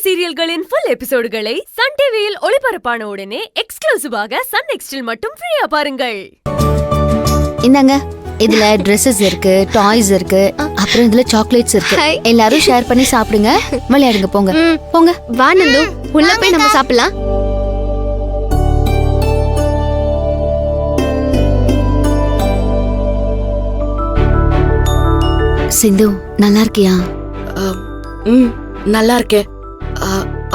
சீரியல்களின் full எபிசோடுகளை Sun டிவியில் ஒளிபரப்பான உடனே எக்ஸ்க்ளூசிவாக சன் நெக்ஸ்டில் மட்டும் ஃப்ரீயா பாருங்கள். இந்தாங்க, இதுல Dresses இருக்கு, டாய்ஸ் இருக்கு, அப்புறம் இதுல சாக்லேட்ஸ் இருக்கு. எல்லாரும் ஷேர் பண்ணி சாப்பிடுங்க, விளையாடுங்க. போங்க போங்க. வா நந்து, உள்ள போய் நம்ம சாப்பிடலாம். சிந்து, நல்லா இருக்கியா? நல்லா இருக்கேன்.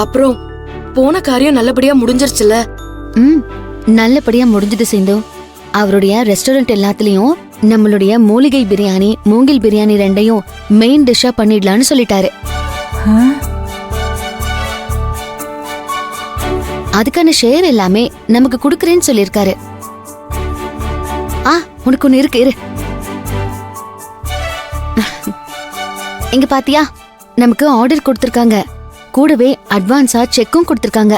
அப்புறம் போன காரியம் நல்லபடியா முடிஞ்சிருச்சுல? நல்லபடியா முடிஞ்சது சிந்து. அவருடைய ரெஸ்டாரண்ட் எல்லாத்துலயும் நம்மளுடைய மூலிகை பிரியாணி, மூங்கில் பிரியாணி ரெண்டையும் மெயின் டிஷ்ஷா பண்ணிடலான்னு சொல்லிட்டாரு. அதுக்கான ஷேர் எல்லாமே நமக்கு குடுக்கறேன்னு சொல்லிருக்காரு. உனக்கு ஒண்ணு இருக்கு, இரு. இங்க பாத்தியா, நமக்கு ஆர்டர் கொடுத்திருக்காங்க, கூடவே அட்வான்ஸா செக்கும் கொடுத்திருக்காங்க.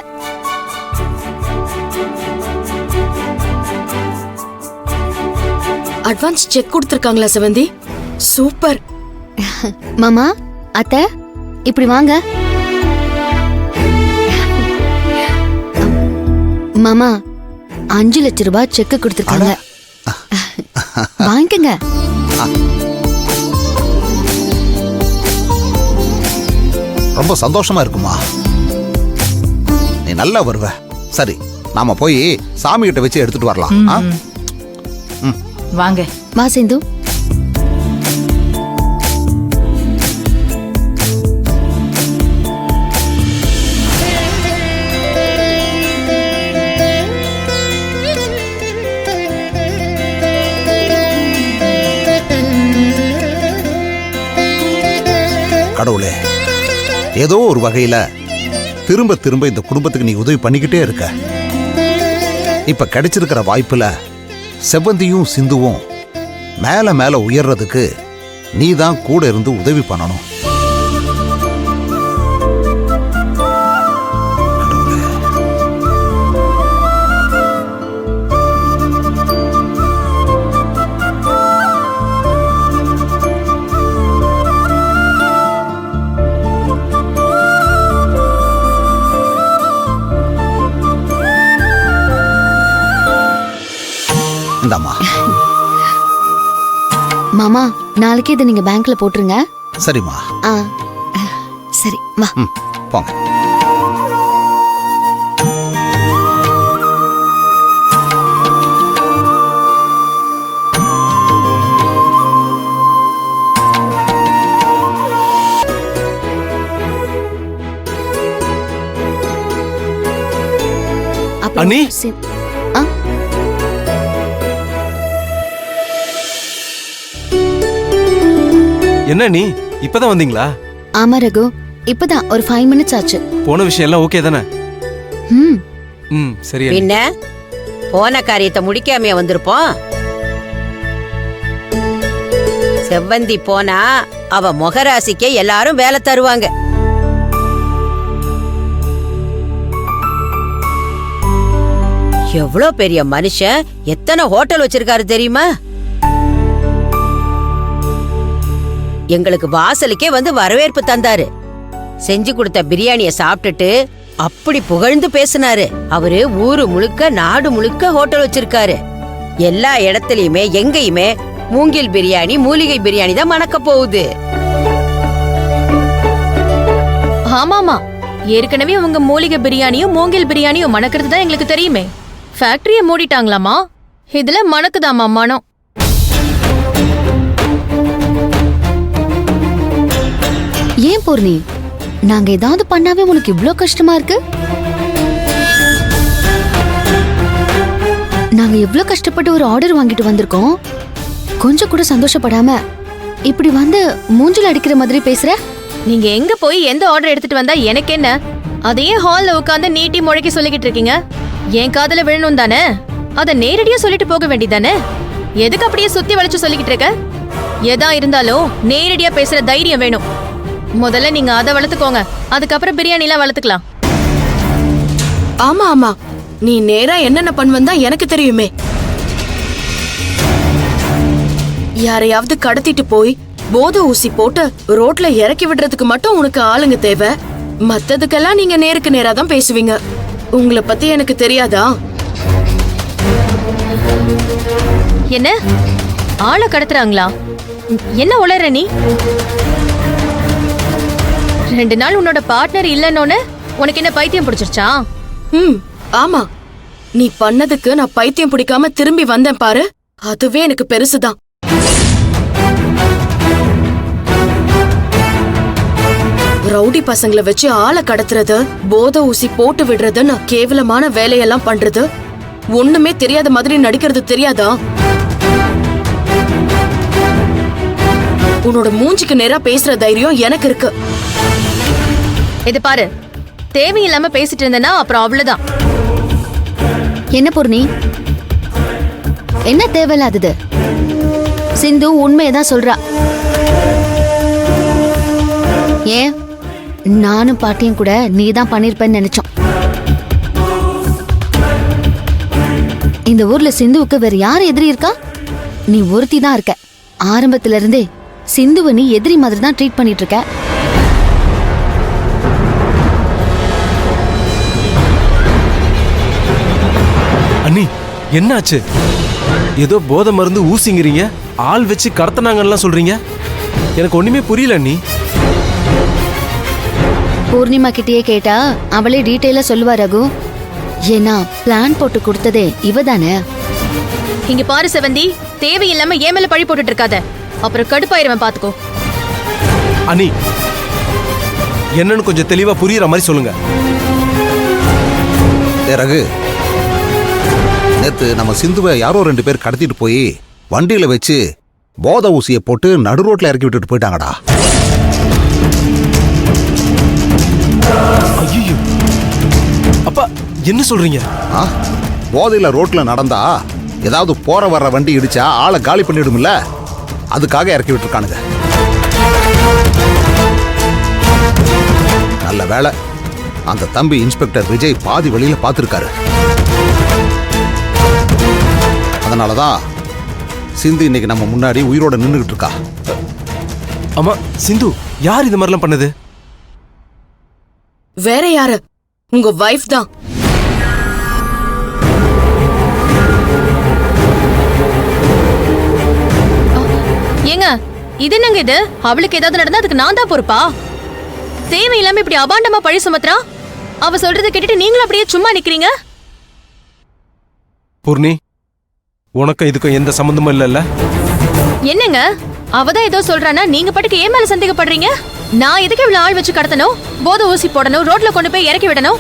அட்வான்ஸ் செக் கொடுத்திருக்காங்களா செவந்தி? சூப்பர். மாமா, அத்தை, இப்படி வாங்க. மாமா, 5 லட்சம் ரூபாய் செக் கொடுத்திருக்காங்க, வாங்கிக்கங்க. ரொம்ப சந்தோஷமா இருக்குமா? நீ நல்லா வருவ. சரி, நாம போய் சாமி கிட்ட வச்சு எடுத்துட்டு வரலாம். வாங்க. வா சிந்து. கடவுளே, ஏதோ ஒரு வகையில திரும்ப திரும்ப இந்த குடும்பத்துக்கு நீ உதவி பண்ணிக்கிட்டே இருக்க. இப்ப கிடைச்சிருக்கிற வாய்ப்புல செவ்வந்தியும் சிந்துவும் மேல மேல உயர்றதுக்கு நீ தான் கூட இருந்து உதவி பண்ணணும். இந்தாம்மா. மாமா, நாளைக்கு இதை நீங்க பேங்க்ல போட்டுருங்க. சரிம்மா. சரி, வா. போங்க. அண்ணி, என்ன நீ இப்பதான் வந்தீங்களா? ஆமா ரகு, இப்பதான் ஒரு 5 மினிட்ஸ் ஆச்சு. போன விஷயம் எல்லாம் ஓகே தானே? சரி. என்ன போன காரியத்தை முடிக்காமையா வந்திருப்போம்? செவ்வந்தி போனா அவ முகராசிக்கே எல்லாரும் வேலை தருவாங்க. எவ்வளவு பெரிய மனுஷன், எத்தனை ஹோட்டல் வச்சிருக்காரு தெரியுமா? எங்களுக்கு வாசலுக்கே வந்து வரவேற்பு தந்தாரு. செஞ்சு கொடுத்த பிரியாணிய சாப்பிட்டுட்டு அப்படி புகழ்ந்து பேசினாரு. அவரு ஊரு முழுக்க நாடு முழுக்க ஹோட்டல் வச்சிருக்காரு. எல்லா இடத்துலயுமே எங்கேயுமே மூங்கில் பிரியாணி, மூலிகை பிரியாணி தான் மணக்க போகுது. ஆமாமா, ஏற்கனவே உங்க மூலிகை பிரியாணியும் மூங்கில் பிரியாணியும் மணக்கிறது தான் எங்களுக்கு தெரியுமே. ஃபேக்டரிய மூடிட்டாங்களாமா, இதுல மணக்குதாமா மனம். ஏன் பூர்ணி, நாங்க ஏதாவது பண்ணாவே உனக்கு இவ்ளோ கஷ்டமா இருக்கு? நாங்க எவ்ளோ கஷ்டப்பட்டு ஒரு ஆர்டர் வாங்கிட்டு வந்திருக்கோம், கொஞ்சம் கூட சந்தோஷப்படாம இப்படி வந்து மூஞ்சில அடிக்கிற மாதிரி பேசுற? நீங்க எங்க போய் எந்த ஆர்டர் எடுத்துட்டு வந்தா எனக்கு என்ன? அதையே ஹால்ல உட்கார்ந்து நீட்டி முழக்கி சொல்லிக்கிட்டு இருக்கீங்க. என் காதுல விழணும் தானே, அத நேரடியா சொல்லிட்டு போக வேண்டியதானே. எதுக்கு அப்படியே சுத்தி வளைச்சு சொல்லிக்கிட்டு இருக்க? எதா இருந்தாலும் நேரடியா பேசுற தைரியம் வேணும். முதல்ல நீங்க அதை வளர்த்துக்கோங்க, அதுக்கப்புறம் பிரியாணி எல்லாம் வளர்த்துக்கலாம். ஆமா ஆமா, நீ நேரா என்னென்ன பண்ணுவா எனக்கு தெரியுமே. யாரையாவது கடத்திட்டு போய் போதை ஊசி போட்டு ரோட்ல இறக்கி விடுறதுக்கு மட்டும் உனக்கு ஆளுங்க தேவை. மத்ததுக்கெல்லாம் நீங்க நேருக்கு நேரா தான் பேசுவீங்க. உங்களை பத்தி எனக்கு தெரியாதா? என்ன ஆளை கடத்துறாங்களா? என்ன உளற நீ? 2 நாள் உன்னோட பார்ட்னர் இல்லன்னோன்னு உனக்கு என்ன பைத்தியம் பிடிச்சிருச்சா? ஆமா, நீ பண்ணதுக்கு நான் பைத்தியம் பிடிக்காம திரும்பி வந்தேன் பாரு, அதுவே எனக்கு பெருசுதான். ரவுடி பசங்களை வச்சு ஆளை கடத்துறது, போதை ஊசி போட்டு விடுறதுன்னு கேவலமான வேலையெல்லாம் பண்றது, ஒண்ணுமே தெரியாத மாதிரி நடிக்கிறது தெரியாதா? உன்னோட மூஞ்சிக்கு நேரா பேசுற தைரியம் எனக்கு இருக்கு. இது பாரு, தேவையில்லாம பேசிட்டு இருந்தேன்னா அப்புறம் அவ்வளவுதான். என்ன பூர்ணி, என்ன தேவையில்லாதது? சிந்து உண்மையதான் சொல்றா. ஏன் நானும் பாட்டியும் கூட நீ தான் பண்ணிருப்பேன்னு நினைச்சோம். இந்த ஊர்ல சிந்துவுக்கு வேற யார் எதிரி இருக்கா? நீ ஒருத்தி தான் இருக்க. ஆரம்பத்துல இருந்தே சிந்துவை நீ எதிரி மாதிரி தான் ட்ரீட் பண்ணிட்டு இருக்க. அண்ணி என்னாச்சு? ஏதோ போதை மருந்து ஊசிங்கிறீங்க, ஆள் வச்சு கடத்தினாங்கலாம் சொல்றீங்க. எனக்கு ஒண்ணுமே புரியல அண்ணி. பூர்ணிமா கிட்டயே கேட்டா அவளே டீட்டெயிலா சொல்லுவா ரகு. ஏன்னா பிளான் போட்டு கொடுத்ததே இவ தானே. இங்க பாரு செவந்தி, தேவையில்லாம ஏன் மேல பழி போட்டுட்டு இருக்காத, அப்புறம் கடுப்பாயிருவன் பாத்துக்கோ. அண்ணி என்னன்னு கொஞ்சம் தெளிவா புரியுற மாதிரி சொல்லுங்க. ரகு, நேத்து நம்ம சிந்துவை யாரோ 2 பேர் கடத்திட்டு போய் வண்டியில வச்சு போதை ஊசியை போட்டு நடு ரோட்ல இறக்கி விட்டுட்டு போயிட்டாங்கடா. ஐயோ, அப்பா என்ன சொல்றீங்க? போதையில ரோட்ல நடந்தா ஏதாவது போற வர்ற வண்டி இடிச்சா ஆளை காலி பண்ணிடும்ல, அதுக்காக இறக்கி விட்டுருக்கானுங்க. நல்ல வேளை அந்த தம்பி இன்ஸ்பெக்டர் விஜய் பாதி வழியில பார்த்திருக்காரு. அதனாலதான் சிந்து இன்னைக்கு நம்ம முன்னாடி உயிரோட நின்றுகிட்டு இருக்கா. அம்மா, சிந்து யார் இது மாதிரிலாம் பண்ணது? வேற யாரு? உங்க வைஃப் தான். ஏங்க இது என்னங்க இது? அவளுக்கு ஏதாவது நடந்தா அதுக்கு நான் தான் பொறுப்பா? தேவையில்லாம இப்படி அபாண்டமா பழி சுமத்துறா. அவ சொல்றதை கேட்டுட்டு நீங்களும் அப்படியே சும்மா நிக்கிறீங்க. பூர்ணி, உனக்கும் இதுக்கும் எந்த சம்பந்தமும் இல்லல்ல? என்னங்க அவதான் ஏதோ சொல்றானா நீங்க பாட்டுக்கு ஏன் மேல சந்தேகப்படுறீங்க? நான் எதுக்கு இவ்வளவு ஆள் வச்சு கடத்தணும், போதை ஊசி போடணும், ரோட்ல கொண்டு போய் இறக்கி விடணும்?